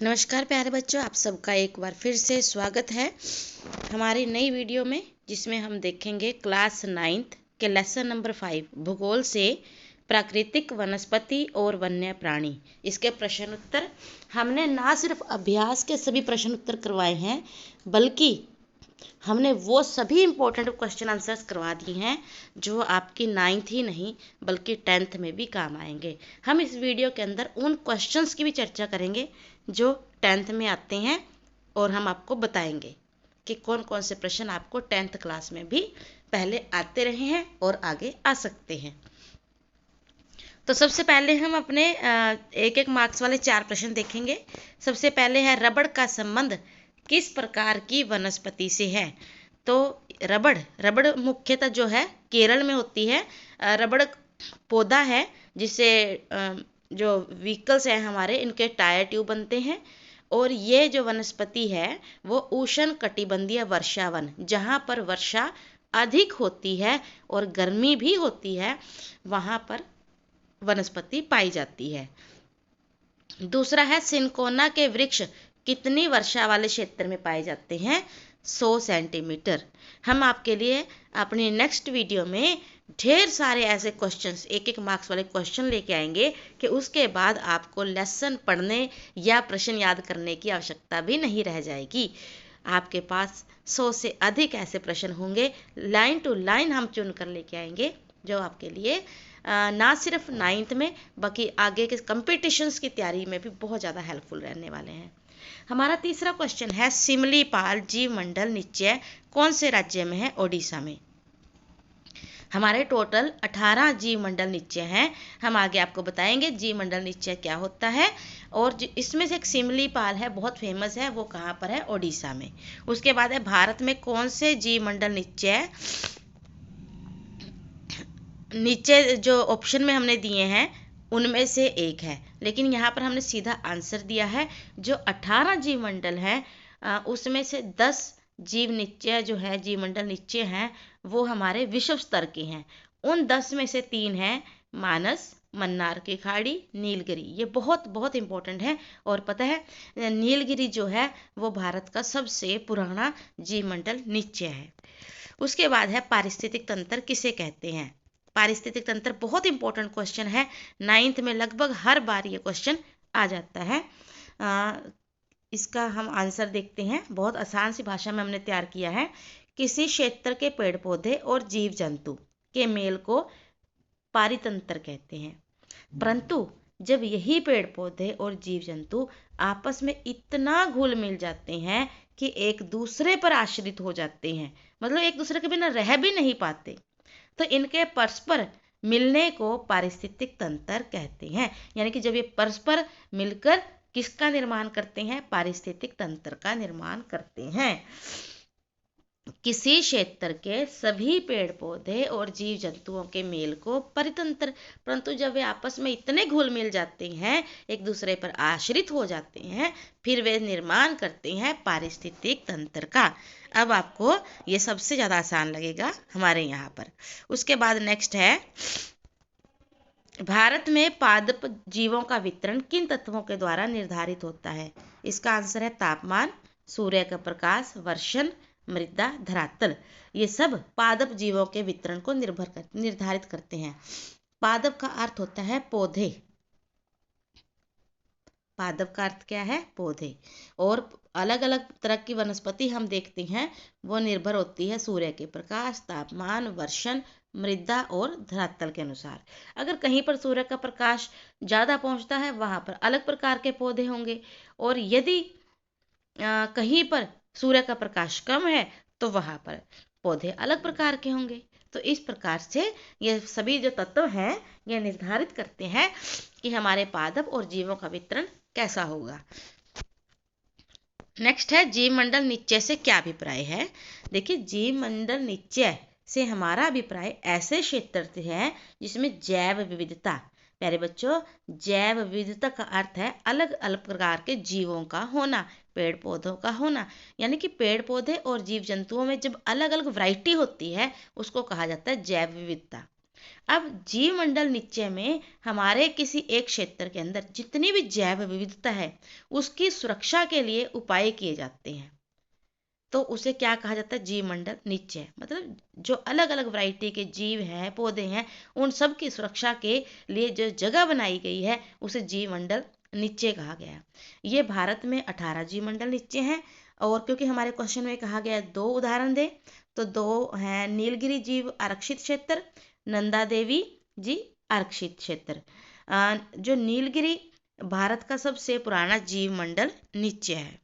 नमस्कार प्यारे बच्चों, आप सबका एक बार फिर से स्वागत है हमारी नई वीडियो में, जिसमें हम देखेंगे क्लास 9th के लेसन नंबर 5 भूगोल से प्राकृतिक वनस्पति और वन्य प्राणी। इसके प्रश्न उत्तर हमने ना सिर्फ अभ्यास के सभी प्रश्न उत्तर करवाए हैं, बल्कि हमने वो सभी इम्पोर्टेंट क्वेश्चन आंसर्स करवा दिए हैं जो आपकी 9th ही नहीं बल्कि 10th में भी काम आएंगे। हम इस वीडियो के अंदर उन क्वेश्चंस की भी चर्चा करेंगे जो 10th में आते हैं, और हम आपको बताएंगे कि कौन कौन से प्रश्न आपको 10th क्लास में भी पहले आते रहे हैं और आगे आ सकते हैं। तो सबसे पहले हम अपने एक एक मार्क्स वाले 4 प्रश्न देखेंगे। सबसे पहले है, रबड़ का संबंध किस प्रकार की वनस्पति से है? तो रबड़ मुख्यतः जो है केरल में होती है। रबड़ पौधा है जिससे जो व्हीकल्स हैं हमारे, इनके टायर ट्यूब बनते हैं। और ये जो वनस्पति है वो उष्ण कटिबंधीय वर्षावन, जहाँ पर वर्षा अधिक होती है और गर्मी भी होती है, वहाँ पर वनस्पति पाई जाती है। दूसरा है, सिनकोना के वृक्ष कितनी वर्षा वाले क्षेत्र में पाए जाते हैं? 100 सेंटीमीटर। हम आपके लिए अपनी नेक्स्ट वीडियो में ढेर सारे ऐसे क्वेश्चंस, एक एक मार्क्स वाले क्वेश्चन लेके आएंगे कि उसके बाद आपको लेसन पढ़ने या प्रश्न याद करने की आवश्यकता भी नहीं रह जाएगी। आपके पास 100 से अधिक ऐसे प्रश्न होंगे, लाइन टू लाइन हम चुन कर लेके आएंगे, जो आपके लिए ना सिर्फ 9th में बल्कि आगे के कंपटीशंस की तैयारी में भी बहुत ज़्यादा हेल्पफुल रहने वाले हैं। हमारा तीसरा क्वेश्चन है, सिमलीपाल जीव मंडल निश्चय कौन से राज्य में है? ओडिशा में। हमारे टोटल 18 जीव मंडल निश्चय हैं। हम आगे आपको बताएंगे जीव मंडल निश्चय क्या होता है, और इसमें से एक सिमलीपाल है, बहुत फेमस है, वो कहाँ पर है? ओडिशा में। उसके बाद है, भारत में कौन से जीव मंडल निश्चय, नीचे जो ऑप्शन में हमने दिए हैं उनमें से एक है, लेकिन यहाँ पर हमने सीधा आंसर दिया है। जो 18 जीव मंडल हैं उसमें से 10 जीव निश्चय जो है, जीव मंडल निश्चय हैं, वो हमारे विश्व स्तर के हैं। उन 10 में से 3 हैं मानस, मन्नार की खाड़ी, नीलगिरी। ये बहुत बहुत इंपॉर्टेंट है। और पता है, नीलगिरी जो है वो भारत का सबसे पुराना जीव मंडल निश्चय है। उसके बाद है, पारिस्थितिक तंत्र किसे कहते हैं? पारिस्थितिक तंत्र बहुत इंपॉर्टेंट क्वेश्चन है, 9th में लगभग हर बार ये क्वेश्चन आ जाता है। इसका हम आंसर देखते हैं, बहुत आसान सी भाषा में हमने तैयार किया है। किसी क्षेत्र के पेड़ पौधे और जीव जंतु के मेल को पारितंत्र कहते हैं, परंतु जब यही पेड़ पौधे और जीव जंतु आपस में इतना घुल मिल जाते हैं कि एक दूसरे पर आश्रित हो जाते हैं, मतलब एक दूसरे के बिना रह भी नहीं पाते, तो इनके परस्पर मिलने को पारिस्थितिक तंत्र कहते हैं। यानी कि जब ये परस्पर मिलकर किसका निर्माण करते हैं? पारिस्थितिक तंत्र का निर्माण करते हैं। किसी क्षेत्र के सभी पेड़ पौधे और जीव जंतुओं के मेल को परितंत्र, परंतु जब वे आपस में इतने घुल मिल जाते हैं, एक दूसरे पर आश्रित हो जाते हैं, फिर वे निर्माण करते हैं पारिस्थितिक तंत्र का। अब आपको ये सबसे ज़्यादा आसान लगेगा हमारे यहाँ पर। उसके बाद नेक्स्ट है, भारत में पादप जीवों का वितरण किन तत्वों के द्वारा निर्धारित होता है? इसका आंसर है तापमान, सूर्य का प्रकाश, वर्षण, मृदा, धरातल। ये सब पादप जीवों के वितरण को निर्धारित करते हैं। पादप का अर्थ होता है पौधे। पादप का अर्थ क्या है? पौधे। और अलग अलग तरह की वनस्पति हम देखते हैं, वो निर्भर होती है सूर्य के प्रकाश, तापमान, वर्षण, मृदा और धरातल के अनुसार। अगर कहीं पर सूर्य का प्रकाश ज़्यादा पहुंचता है, वहां पर अलग प्रकार के पौधे होंगे, और यदि कहीं पर सूर्य का प्रकाश कम है तो वहां पर पौधे अलग प्रकार के होंगे। तो इस प्रकार से ये सभी जो तत्व हैं ये निर्धारित करते हैं कि हमारे पादप और जीवों का वितरण कैसा होगा। नेक्स्ट है, जीव मंडल निश्चय से क्या अभिप्राय है? देखिए, जीव मंडल निश्चय से हमारा अभिप्राय ऐसे क्षेत्र से है जिसमें जैव विविधता, प्यारे बच्चों, जैव विविधता का अर्थ है अलग अलग प्रकार के जीवों का होना, पेड़ पौधों का होना। यानी कि पेड़ पौधे और जीव जंतुओं में जब अलग अलग वैरायटी होती है उसको कहा जाता है जैव विविधता। अब जीव मंडल निश्चय में हमारे किसी एक क्षेत्र के अंदर जितनी भी जैव विविधता है उसकी सुरक्षा के लिए उपाय किए जाते हैं, तो उसे क्या कहा जाता है? जीव मंडल निश्चय। मतलब जो अलग अलग वैरायटी के जीव हैं, पौधे हैं, उन सब की सुरक्षा के लिए जो जगह बनाई गई है उसे जीव मंडल निश्चय कहा गया है। ये भारत में 18 जीव मंडल निश्चय हैं। और क्योंकि हमारे क्वेश्चन में कहा गया है 2 उदाहरण दे, तो 2 हैं नीलगिरी जीव आरक्षित क्षेत्र, नंदा देवी जी आरक्षित क्षेत्र। जो नीलगिरी भारत का सबसे पुराना जीव मंडल निश्चय है।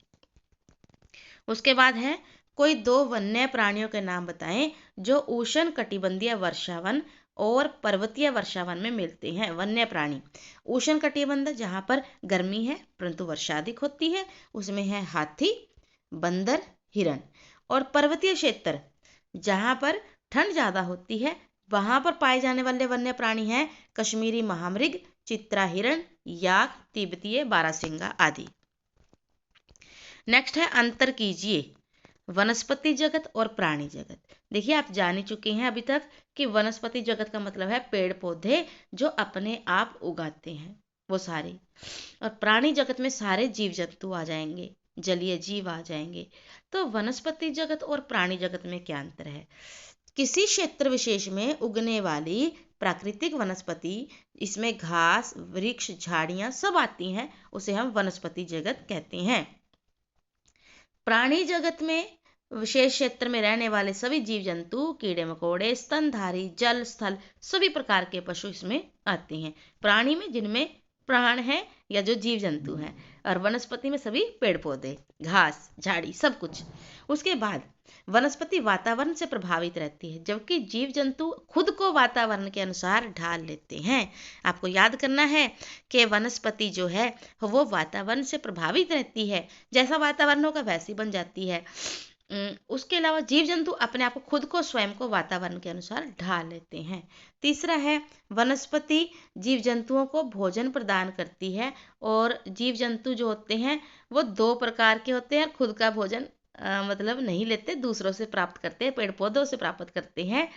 उसके बाद है कोई 2 वन्य प्राणियों के नाम बताएं जो उष्ण कटिबंधीय वर्षावन और पर्वतीय वर्षावन में मिलते हैं। वन्य प्राणी उष्ण कटिबंध जहाँ पर गर्मी है परंतु वर्षा अधिक होती है, उसमें है हाथी, बंदर, हिरण। और पर्वतीय क्षेत्र जहाँ पर ठंड ज़्यादा होती है वहाँ पर पाए जाने वाले वन्य प्राणी हैं कश्मीरी महामृग, चित्रा हिरण, याक, तिब्बतीय बारहसिंगा आदि। नेक्स्ट है अंतर कीजिए वनस्पति जगत और प्राणी जगत। देखिए आप जान ही चुके हैं अभी तक कि वनस्पति जगत का मतलब है पेड़ पौधे जो अपने आप उगाते हैं वो सारे, और प्राणी जगत में सारे जीव जंतु आ जाएंगे, जलीय जीव आ जाएंगे। तो वनस्पति जगत और प्राणी जगत में क्या अंतर है? किसी क्षेत्र विशेष में उगने वाली प्राकृतिक वनस्पति, इसमें घास, वृक्ष, झाड़ियां सब आती हैं, उसे हम वनस्पति जगत कहते हैं। प्राणी जगत में विशेष क्षेत्र में रहने वाले सभी जीव जंतु, कीड़े मकोड़े, स्तनधारी, जल स्थल सभी प्रकार के पशु इसमें आते हैं। प्राणी में जिनमें प्राण है या जो जीव जंतु हैं, और वनस्पति में सभी पेड़ पौधे, घास, झाड़ी सब कुछ। उसके बाद वनस्पति वातावरण से प्रभावित रहती है जबकि जीव जंतु खुद को वातावरण के अनुसार ढाल लेते हैं। आपको याद करना है कि वनस्पति जो है वो वातावरण से प्रभावित रहती है, जैसा वातावरण होगा वैसी बन जाती है। उसके अलावा जीव जंतु अपने आप को खुद को स्वयं को वातावरण के अनुसार ढाल लेते हैं। तीसरा है वनस्पति जीव जंतुओं को भोजन प्रदान करती है, और जीव जंतु जो होते हैं वो 2 प्रकार के होते हैं। खुद का भोजन मतलब नहीं लेते, दूसरों से प्राप्त करते हैं, पेड़ पौधों से प्राप्त करते हैं।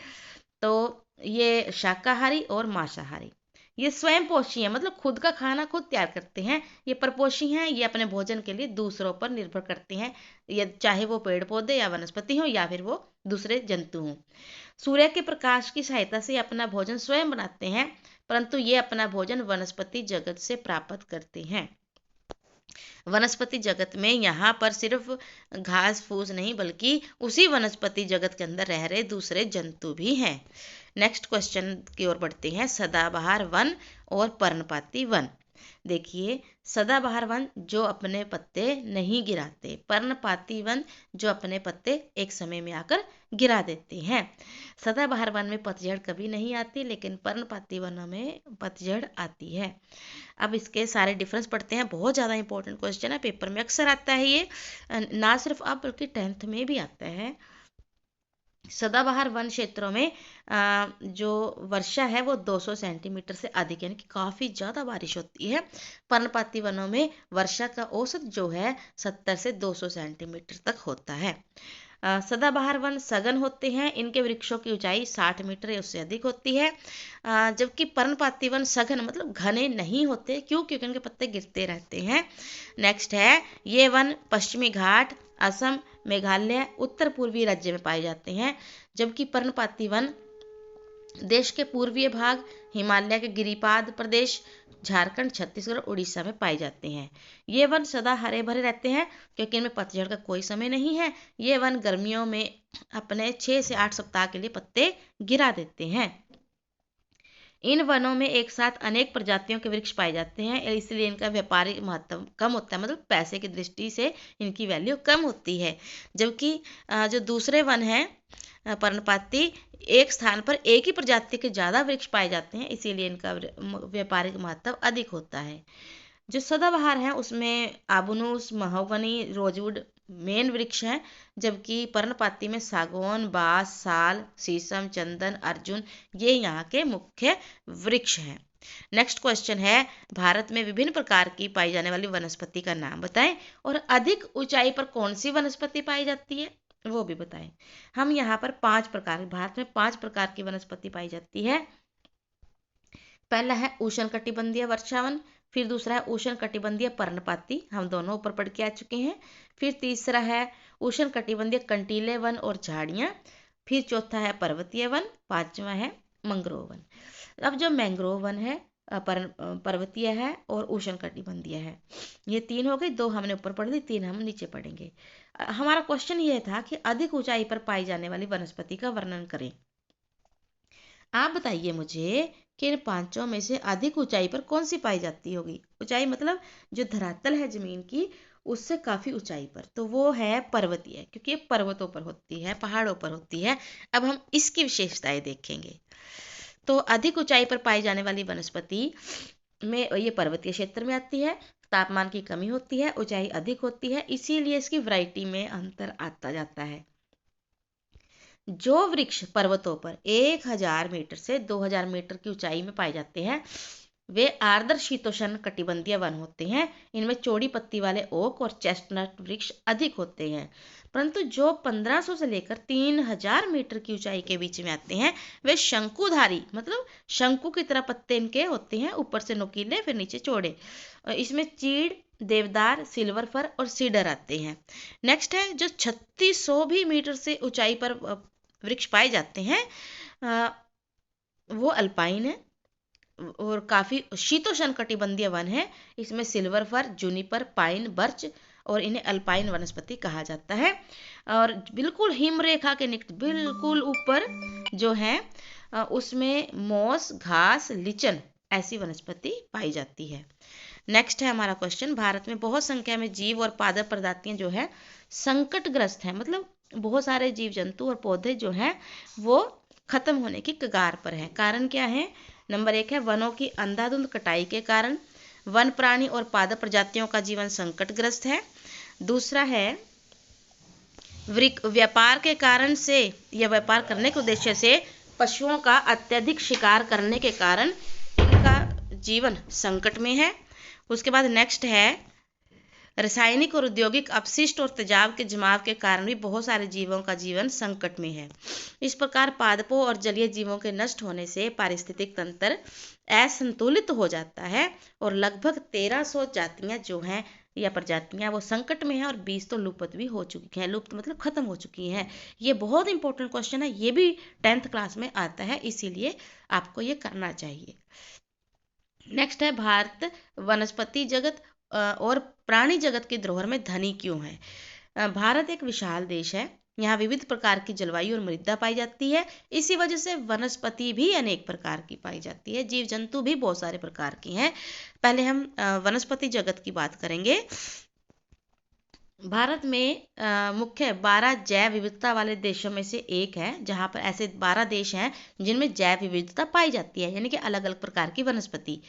तो ये शाकाहारी और मांसाहारी। ये स्वयं पोषी है, मतलब खुद का खाना खुद तैयार करते हैं। ये परपोषी हैं, ये अपने भोजन के लिए दूसरों पर निर्भर करते हैं, ये चाहे वो पेड़ पौधे या वनस्पति हो या फिर वो दूसरे जंतु हों। सूर्य के प्रकाश की सहायता से अपना भोजन स्वयं बनाते हैं, परंतु ये अपना भोजन वनस्पति जगत से प्राप्त करते हैं। वनस्पति जगत में यहाँ पर सिर्फ घास फूस नहीं बल्कि उसी वनस्पति जगत के अंदर रह रहे दूसरे जंतु भी हैं। नेक्स्ट क्वेश्चन की ओर बढ़ते हैं। सदाबहार वन और पर्णपाती वन। देखिए सदाबहार वन जो अपने पत्ते नहीं गिराते, पर्णपाती वन जो अपने पत्ते एक समय में आकर गिरा देते हैं। सदाबहार वन में पतझड़ कभी नहीं आती, लेकिन पर्णपाती वनों में पतझड़ आती है। अब इसके सारे डिफरेंस पढ़ते हैं। बहुत ज़्यादा इंपॉर्टेंट क्वेश्चन है, पेपर में अक्सर आता है ये, ना सिर्फ अब बल्कि 10th में भी आता है। सदाबहार वन क्षेत्रों में जो वर्षा है वो 200 सेंटीमीटर से अधिक, यानी कि काफ़ी ज़्यादा बारिश होती है। पर्णपाती वनों में वर्षा का औसत जो है 70 से 200 सेंटीमीटर तक होता है। सदाबहार वन सघन होते हैं, इनके वृक्षों की ऊंचाई 60 मीटर या उससे अधिक होती है। जबकि पर्णपाती वन सघन मतलब घने नहीं होते, क्यों? क्योंकि इनके पत्ते गिरते रहते हैं। नेक्स्ट है ये वन पश्चिमी घाट, असम, मेघालय, उत्तर पूर्वी राज्य में पाए जाते हैं। जबकि पर्णपाती वन देश के पूर्वीय भाग, हिमालय के गिरिपाद प्रदेश, झारखंड, छत्तीसगढ़, उड़ीसा में पाए जाते हैं। ये वन सदा हरे भरे रहते हैं क्योंकि इनमें पतझड़ का कोई समय नहीं है। ये वन गर्मियों में अपने 6 से 8 सप्ताह के लिए पत्ते गिरा देते हैं। इन वनों में एक साथ अनेक प्रजातियों के वृक्ष पाए जाते हैं, इसलिए इनका व्यापारिक महत्व कम होता है, मतलब पैसे की दृष्टि से इनकी वैल्यू कम होती है। जबकि जो दूसरे वन हैं पर्णपाती, एक स्थान पर एक ही प्रजाति के ज़्यादा वृक्ष पाए जाते हैं, इसीलिए इनका व्यापारिक महत्व अधिक होता है। जो सदाबहार है उसमें आबनूस, महोगनी, रोजवुड मेन वृक्ष हैं, जबकि पर्णपाती में सागौन, बांस, साल, शीशम, चंदन, अर्जुन ये यहाँ के मुख्य वृक्ष हैं। नेक्स्ट क्वेश्चन है भारत में विभिन्न प्रकार की पाई जाने वाली वनस्पति का नाम बताएं और अधिक ऊंचाई पर कौन सी वनस्पति पाई जाती है वो भी बताएं। हम यहाँ पर 5 प्रकार, भारत में 5 प्रकार की वनस्पति पाई जाती है। पहला है उष्णकटिबंधीय वर्षावन, फिर दूसरा है उष्णकटिबंधीय पर्णपाती, हम दोनों ऊपर पढ़ के आ चुके हैं। फिर तीसरा है उष्णकटिबंधीय कंटीले वन और झाड़ियाँ, फिर चौथा है पर्वतीय वन, पांचवा है मैंग्रोव वन। अब जो मैंग्रोव वन है पर्वतीय है और उष्णकटिबंधीय है, ये तीन हो गए, दो हमने ऊपर पढ़ ली, तीन हम नीचे पढ़ेंगे। हमारा क्वेश्चन ये था कि अधिक ऊंचाई पर पाई जाने वाली वनस्पति का वर्णन करें। आप बताइए मुझे कि इन पांचों में से अधिक ऊंचाई पर कौन सी पाई जाती होगी। ऊंचाई मतलब जो धरातल है जमीन की उससे काफी ऊंचाई पर, तो वो है पर्वतीय, क्योंकि ये पर्वतों पर होती है, पहाड़ों पर होती है। अब हम इसकी विशेषताएं देखेंगे। तो अधिक ऊंचाई पर पाई जाने वाली वनस्पति में ये पर्वतीय क्षेत्र में आती है, तापमान की कमी होती है, ऊंचाई अधिक होती है, इसीलिए इसकी वैरायटी में अंतर आता जाता है। जो वृक्ष पर्वतों पर 1000 मीटर से 2000 मीटर की ऊंचाई में पाए जाते हैं वे आर्द्र शीतोष्ण कटिबंधीय वन होते हैं। इनमें चौड़ी पत्ती वाले ओक और चेस्टनट वृक्ष अधिक होते हैं। परंतु जो 1500 से लेकर 3000 मीटर की ऊंचाई के बीच में आते हैं वे शंकुधारी, मतलब शंकु की तरह पत्ते इनके होते हैं, ऊपर से नुकीले फिर नीचे चौड़े। इसमें चीड़, देवदार, सिल्वर फर और सीडर आते हैं। नेक्स्ट है जो 3600 भी मीटर से ऊंचाई पर वृक्ष पाए जाते हैं वो अल्पाइन है और काफी शीतोष्ण कटिबंधीय वन है। इसमें silver fir, Juniper, pine, birch और इन्हें अल्पाइन वनस्पति कहा जाता है। और बिल्कुल हिम रेखा के निकट बिल्कुल ऊपर जो है उसमें मोस, घास, लिचन ऐसी वनस्पति पाई जाती है। नेक्स्ट है हमारा क्वेश्चन, भारत में बहुत संख्या में जीव और पादप प्रजातियां जो है संकटग्रस्त हैं, मतलब बहुत सारे जीव जंतु और पौधे जो हैं वो खत्म होने की कगार पर हैं। कारण क्या है? नंबर 1 है वनों की अंधाधुंध कटाई के कारण वन प्राणी और पादप प्रजातियों का जीवन संकटग्रस्त है। दूसरा है व्यापार के कारण से या व्यापार करने के उद्देश्य से पशुओं का अत्यधिक शिकार करने के कारण इनका जीवन संकट में है। उसके बाद नेक्स्ट है रासायनिक और औद्योगिक अपशिष्ट और तेजाब के जमाव के कारण भी बहुत सारे जीवों का जीवन संकट में है। इस प्रकार पादपों और जलीय जीवों के नष्ट होने से पारिस्थितिक तंत्र असंतुलित हो जाता है और लगभग 1300 जातियां जो हैं या प्रजातियां वो संकट में हैं और 20 तो लुप्त भी हो चुकी हैं। लुप्त मतलब खत्म हो चुकी हैं। ये बहुत इंपॉर्टेंट क्वेश्चन है, ये भी 10th क्लास में आता है, इसीलिए आपको ये करना चाहिए। नेक्स्ट है भारत वनस्पति जगत और प्राणी जगत की धरोहर में धनी क्यों है? भारत एक विशाल देश है, यहाँ विविध प्रकार की जलवायु और मृदा पाई जाती है। इसी वजह से वनस्पति भी अनेक प्रकार की पाई जाती है, जीव जंतु भी बहुत सारे प्रकार की हैं। पहले हम वनस्पति जगत की बात करेंगे। भारत में मुख्य 12 जैव विविधता वाले देशों में से एक है, जहाँ पर ऐसे 12 देश हैं जिनमें जैव विविधता पाई जाती है, यानी कि अलग अलग प्रकार की वनस्पति।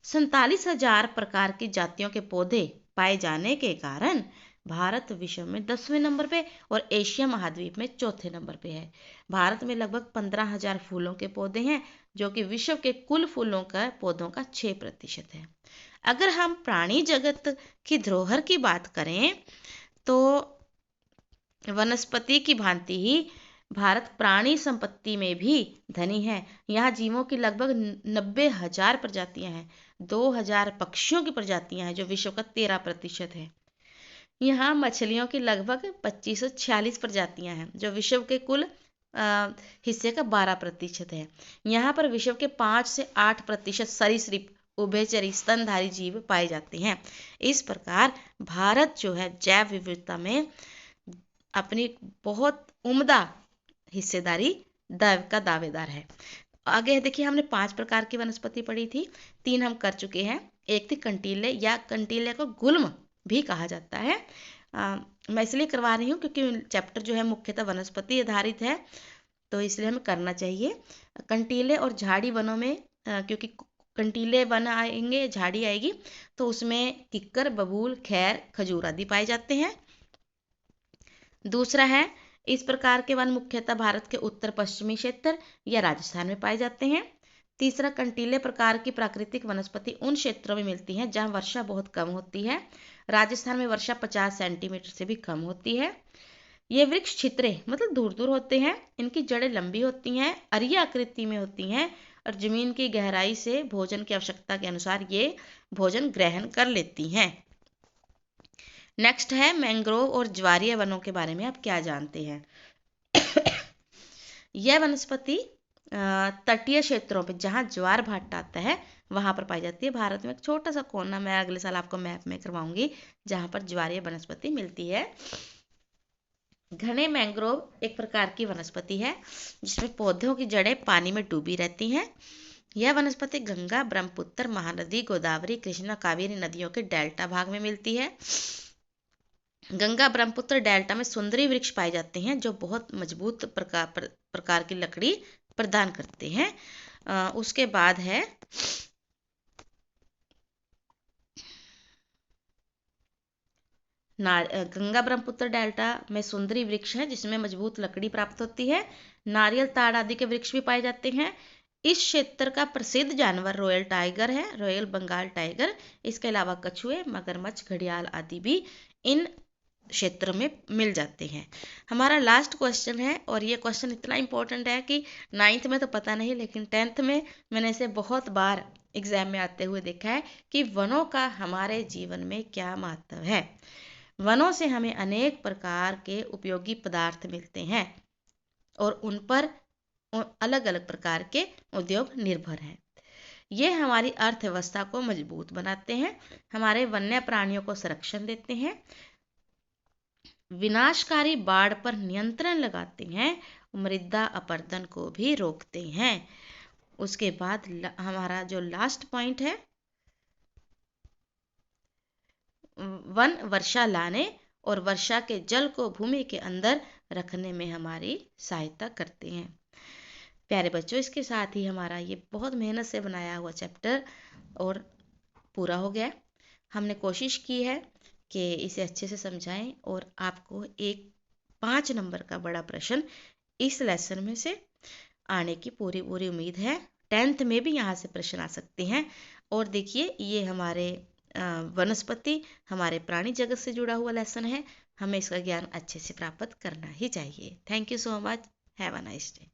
47,000 प्रकार की जातियों के पौधे पाए जाने के कारण भारत विश्व में 10वें नंबर पे और एशिया महाद्वीप में चौथे नंबर पे है। भारत में लगभग 15,000 फूलों के पौधे हैं, जो कि विश्व के कुल फूलों का पौधों का 6% है। अगर हम प्राणी जगत की धरोहर की बात करें तो वनस्पति की भांति ही भारत प्राणी संपत्ति में भी धनी है। यहाँ जीवों की लगभग 90,000 प्रजातियां हैं, 2,000 पक्षियों की प्रजातियां हैं जो विश्व का 13% है। यहाँ मछलियों की लगभग 2546 प्रजातियां हैं जो विश्व के कुल हिस्से का 12% है। यहाँ पर विश्व के 5 से 8% सरीसृप, उभयचरी, स्तनधारी जीव पाए जाते हैं। इस प्रकार भारत जो है जैव विविधता में अपनी बहुत उम्दा हिस्सेदारी का दावेदार है। आगे देखिए, हमने 5 प्रकार की वनस्पति पढ़ी थी, 3 हम कर चुके हैं। एक थी कंटीले या कंटीले को गुल्म भी कहा जाता है। मैं इसलिए करवा रही हूँ क्योंकि चैप्टर जो है मुख्यतः वनस्पति आधारित है, तो इसलिए हमें करना चाहिए। कंटीले और झाड़ी वनों में क्योंकि कंटीले वन आएंगे, झाड़ी आएगी, तो उसमें किक्कर, बबूल, खैर, खजूर आदि पाए जाते हैं। दूसरा है इस प्रकार के वन मुख्यतः भारत के उत्तर पश्चिमी क्षेत्र या राजस्थान में पाए जाते हैं। तीसरा, कंटीले प्रकार की प्राकृतिक वनस्पति उन क्षेत्रों में मिलती हैं जहां वर्षा बहुत कम होती है। राजस्थान में वर्षा 50 सेंटीमीटर से भी कम होती है। ये वृक्ष छितरे मतलब दूर दूर होते हैं, इनकी जड़ें लंबी होती हैं, अरिया आकृति में होती हैं और जमीन की गहराई से भोजन की आवश्यकता के अनुसार ये भोजन ग्रहण कर लेती हैं। नेक्स्ट है मैंग्रोव और ज्वारीय वनों के बारे में आप क्या जानते हैं। यह वनस्पति तटीय क्षेत्रों पे जहाँ ज्वार भाटा आता है वहां पर पाई जाती है। भारत में एक छोटा सा कोना, मैं अगले साल आपको मैप में करवाऊंगी, जहां पर ज्वारीय वनस्पति मिलती है। घने मैंग्रोव एक प्रकार की वनस्पति है जिसमें पौधों की जड़ें पानी में डूबी रहती हैं। यह वनस्पति गंगा, ब्रह्मपुत्र, महानदी, गोदावरी, कृष्णा, कावेरी नदियों के डेल्टा भाग में मिलती है। गंगा ब्रह्मपुत्र डेल्टा में सुंदरी वृक्ष पाए जाते हैं जो बहुत मजबूत प्रकार की लकड़ी प्रदान करते हैं। उसके बाद है गंगा ब्रह्मपुत्र डेल्टा में सुंदरी वृक्ष है जिसमें मजबूत लकड़ी प्राप्त होती है। नारियल, ताड़ आदि के वृक्ष भी पाए जाते हैं। इस क्षेत्र का प्रसिद्ध जानवर रॉयल टाइगर है, रॉयल बंगाल टाइगर। इसके अलावा कछुए, मगरमच्छ, घड़ियाल आदि भी इन क्षेत्र में मिल जाते हैं। हमारा लास्ट क्वेश्चन है, और ये क्वेश्चन इतना इंपॉर्टेंट है कि 9th में तो पता नहीं, लेकिन 10th में मैंने इसे बहुत बार एग्जाम में आते हुए देखा है कि वनों का हमारे जीवन में क्या महत्व है। वनों से हमें अनेक प्रकार के उपयोगी पदार्थ मिलते हैं और उन पर अलग अलग प्रकार के उद्योग निर्भर हैं। ये हमारी अर्थव्यवस्था को मजबूत बनाते हैं, हमारे वन्य प्राणियों को संरक्षण देते हैं, विनाशकारी बाढ़ पर नियंत्रण लगाते हैं, मृदा अपरदन को भी रोकते हैं। उसके बाद हमारा जो लास्ट पॉइंट है, वन वर्षा लाने और वर्षा के जल को भूमि के अंदर रखने में हमारी सहायता करते हैं। प्यारे बच्चों, इसके साथ ही हमारा ये बहुत मेहनत से बनाया हुआ चैप्टर और पूरा हो गया। हमने कोशिश की है कि इसे अच्छे से समझाएं और आपको एक 5 नंबर का बड़ा प्रश्न इस लेसन में से आने की पूरी उम्मीद है। 10th में भी यहाँ से प्रश्न आ सकते हैं। और देखिए, ये हमारे वनस्पति, हमारे प्राणी जगत से जुड़ा हुआ लेसन है। हमें इसका ज्ञान अच्छे से प्राप्त करना ही चाहिए। Thank you so much. Have a nice day.